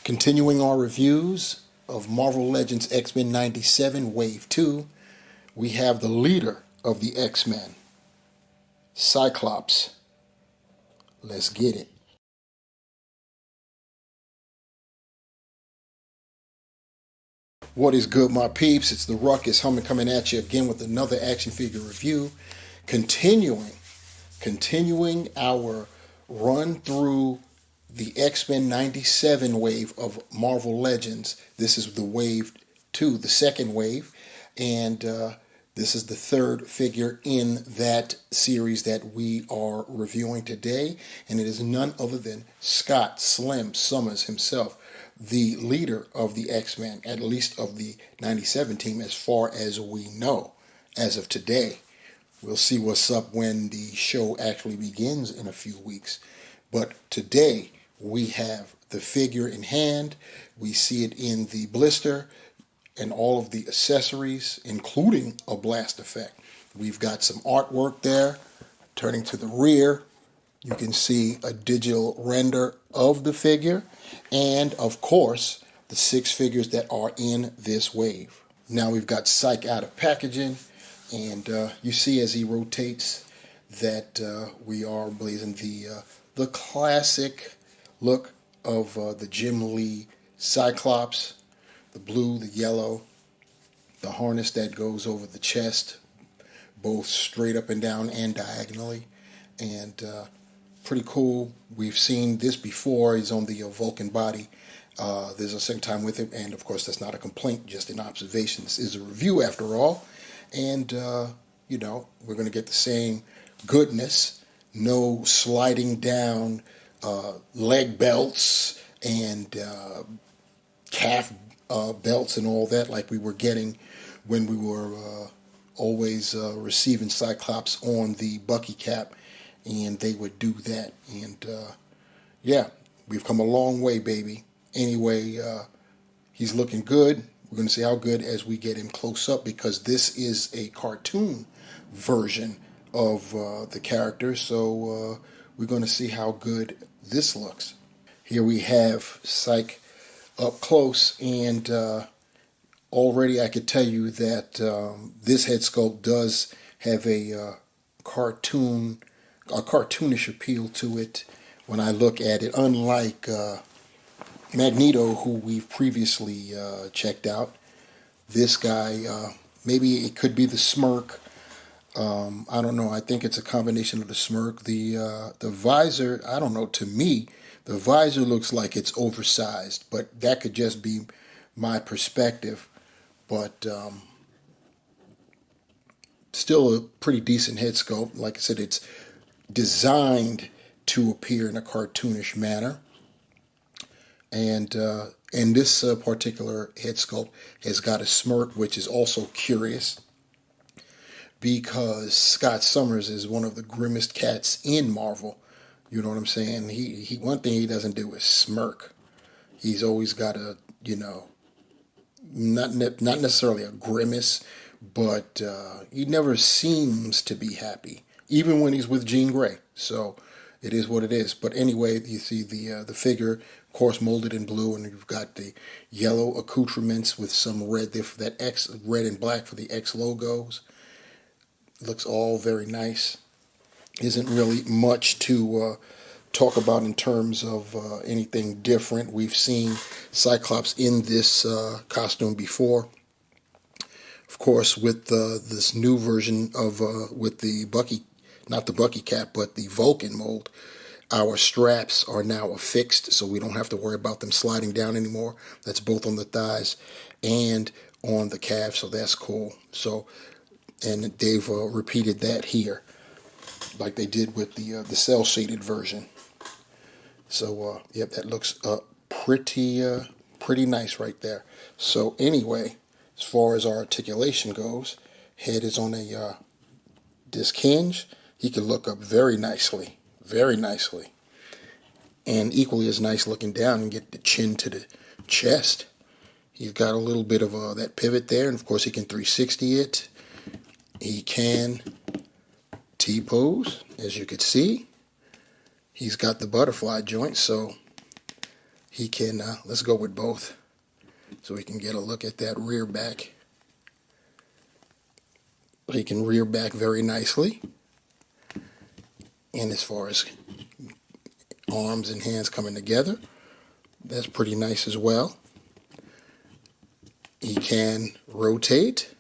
Continuing our reviews of Marvel Legends X-Men 97 Wave 2, we have the leader of the X-Men, Cyclops. Let's get it. What is good, my peeps? It's the Ruckus Hummer coming at you again with another action figure review. Continuing our run through the X-Men 97 wave of Marvel Legends. This is the wave 2, the second wave, and this is the third figure in that series that we are reviewing today, and it is none other than Scott Slim Summers himself, the leader of the X-Men, at least of the 97 team as far as we know as of today. We'll see what's up when the show actually begins in a few weeks. But today we have the figure in hand. We see it in the blister and all of the accessories, including a blast effect. We've got some artwork there. Turning to the rear, you can see a digital render of the figure and, of course, the 6 figures that are in this wave. Now we've got Psych out of packaging, and you see as he rotates that we are blazing the classic look of the Jim Lee Cyclops, the blue, the yellow, the harness that goes over the chest, both straight up and down and diagonally, and pretty cool. We've seen this before. He's on the Vulcan body. There's a second time with him, and of course that's not a complaint, just an observation. This is a review after all, and you know, we're going to get the same goodness. No sliding down leg belts and calf belts and all that like we were getting when we were always receiving Cyclops on the Bucky cap, and they would do that. And yeah, we've come a long way, baby. Anyway, he's looking good. We're going to see how good as we get him close up, because this is a cartoon version of the character, so we're going to see how good this looks. Here we have Psych up close, and already I could tell you that this head sculpt does have a cartoonish appeal to it when I look at it, unlike Magneto, who we've previously checked out. This guy, maybe it could be the smirk. I don't know. I think it's a combination of the smirk. The visor, I don't know. To me, the visor looks like it's oversized, but that could just be my perspective. But still a pretty decent head sculpt. Like I said, it's designed to appear in a cartoonish manner. And this particular head sculpt has got a smirk, which is also curious, because Scott Summers is one of the grimmest cats in Marvel. You know what I'm saying? He one thing he doesn't do is smirk. He's always got a, you know, not necessarily a grimace, but he never seems to be happy, even when he's with Jean Grey. So it is what it is. But anyway, you see the figure, of course, molded in blue, and you've got the yellow accoutrements with some red there for that X, red and black for the X logos. Looks all very nice. Isn't really much to talk about in terms of anything different. We've seen Cyclops in this costume before. Of course, with this new version of with the Bucky, not the Bucky cap, but the Vulcan mold, our straps are now affixed, so we don't have to worry about them sliding down anymore. That's both on the thighs and on the calves, so that's cool. So, and they've repeated that here, like they did with the cell-shaded version. So, yep, that looks pretty nice right there. So anyway, as far as our articulation goes, head is on a disc hinge. He can look up very nicely, and equally as nice looking down and get the chin to the chest. He's got a little bit of that pivot there, and of course he can 360 it. He can T-pose, as you can see. He's got the butterfly joint, so he can, let's go with both so we can get a look at that rear back. He can rear back very nicely. And as far as arms and hands coming together, that's pretty nice as well. He can rotate.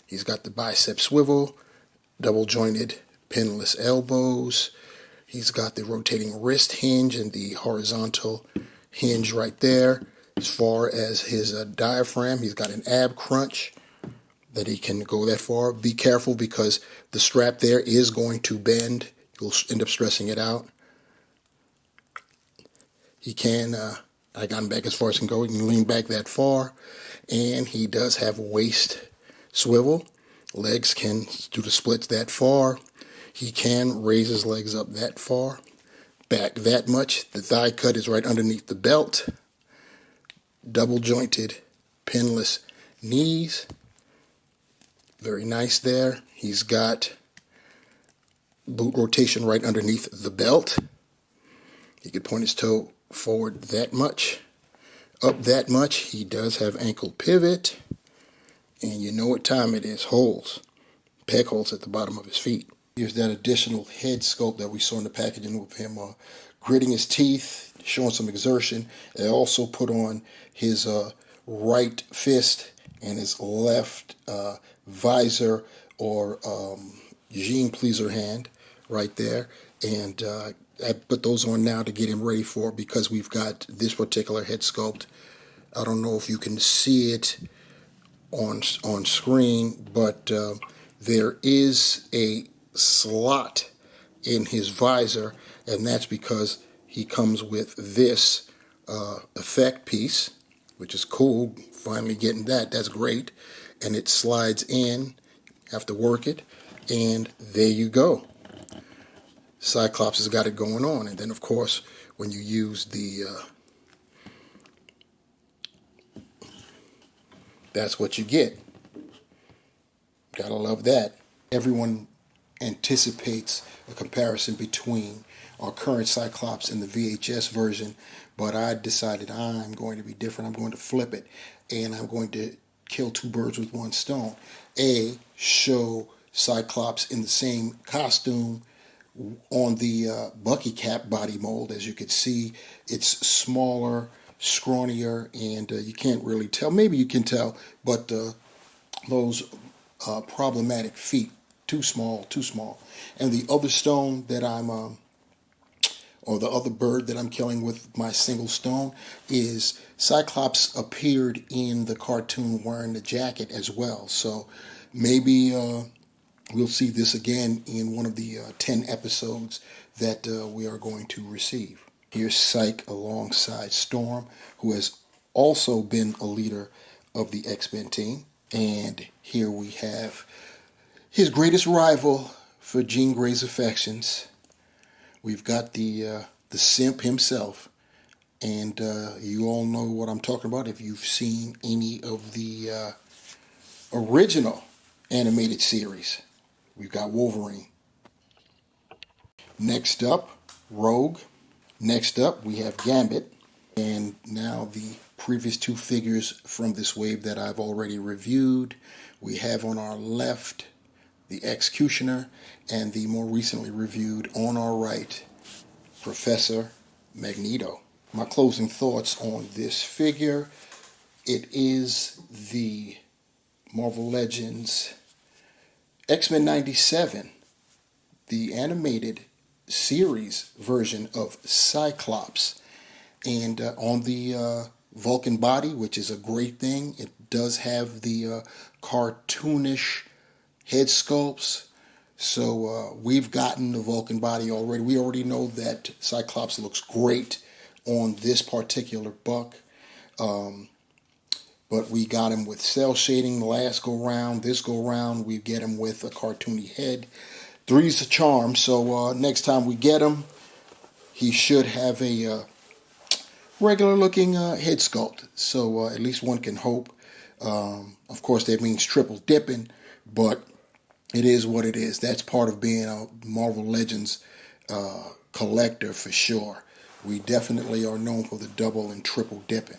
He's got the bicep swivel, double jointed pinless elbows. He's got the rotating wrist hinge and the horizontal hinge right there. As far as his diaphragm, he's got an ab crunch that he can go that far. Be careful because the strap there is going to bend. You'll end up stressing it out. He can, I got him back as far as he can go. He can lean back that far. And he does have waist swivel. Legs can do the splits that far. He can raise his legs up that far. Back that much. The thigh cut is right underneath the belt. Double jointed pinless knees. Very nice there. He's got boot rotation right underneath the belt. He could point his toe forward that much, up that much. He does have ankle pivot, and you know what time it is. Holes, peg holes at the bottom of his feet. Here's that additional head sculpt that we saw in the packaging with him gritting his teeth, showing some exertion. They also put on his right fist and his left visor or jean pleaser hand right there. And I put those on now to get him ready for it because we've got this particular head sculpt. I don't know if you can see it on screen, but there is a slot in his visor, and that's because he comes with this effect piece, which is cool. Finally getting that. That's great. And it slides in. Have to work it. And there you go. Cyclops has got it going on. And then, of course, when you use the... that's what you get. Gotta love that. Everyone anticipates a comparison between our current Cyclops and the VHS version, but I decided I'm going to be different. I'm going to flip it, and I'm going to kill two birds with one stone. A, show Cyclops in the same costume on the Bucky Cap body mold. As you can see, it's smaller, scrawnier, and you can't really tell. Maybe you can tell, but those problematic feet, too small. And the other stone that I'm, or the other bird that I'm killing with my single stone is Cyclops appeared in the cartoon wearing the jacket as well. So maybe we'll see this again in one of the 10 episodes that we are going to receive. Here's Cyc alongside Storm, who has also been a leader of the X-Men team. And here we have his greatest rival for Jean Grey's affections. We've got the simp himself. And you all know what I'm talking about if you've seen any of the original animated series. We've got Wolverine. Next up, Rogue. Next up, we have Gambit. And now the previous two figures from this wave that I've already reviewed. We have on our left the Executioner, and the more recently reviewed on our right, Professor Magneto. My closing thoughts on this figure: it is the Marvel Legends X-Men 97, the animated series version of Cyclops. And on the Vulcan body, which is a great thing, it does have the cartoonish head sculpts. So we've gotten the Vulcan body already. We already know that Cyclops looks great on this particular buck. But we got him with cell shading the last go round. This go round, we get him with a cartoony head. Three's a charm. So next time we get him, he should have a regular looking head sculpt. So at least one can hope. Of course, that means triple dipping, but it is what it is. That's part of being a Marvel Legends collector for sure. We definitely are known for the double and triple dipping.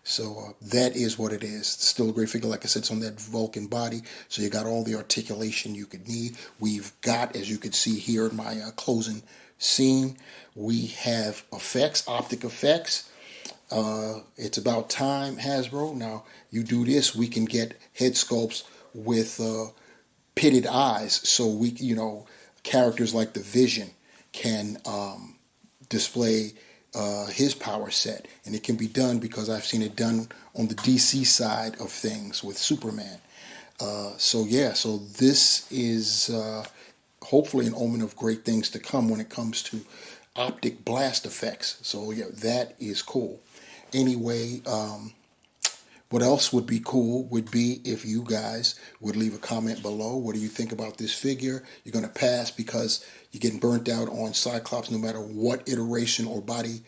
So that is what it is. Still a great figure. Like I said, it's on that Vulcan body. So you got all the articulation you could need. We've got, as you could see here in my closing scene, we have effects, optic effects. It's about time, Hasbro. Now, you do this, we can get head sculpts with pitted eyes. So we, characters like the Vision can display his power set, and it can be done because I've seen it done on the DC side of things with Superman. So this is hopefully an omen of great things to come when it comes to optic blast effects. So yeah, that is cool. Anyway, what else would be cool would be if you guys would leave a comment below. What do you think about this figure? You're going to pass because you're getting burnt out on Cyclops no matter what iteration or body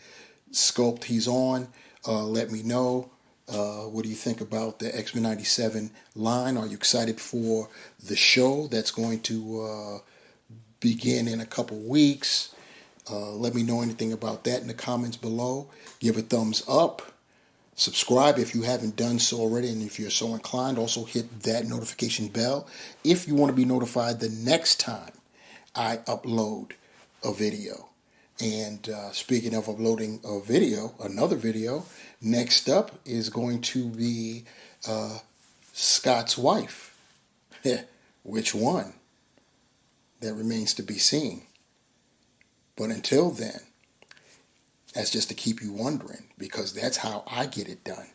sculpt he's on. Let me know. What do you think about the X-Men 97 line? Are you excited for the show that's going to begin in a couple weeks? Let me know anything about that in the comments below. Give a thumbs up. Subscribe if you haven't done so already, and if you're so inclined, also hit that notification bell if you want to be notified the next time I upload a video. And speaking of uploading a video, another video, next up is going to be Scott's wife. Which one? That remains to be seen. But until then, that's just to keep you wondering, because that's how I get it done.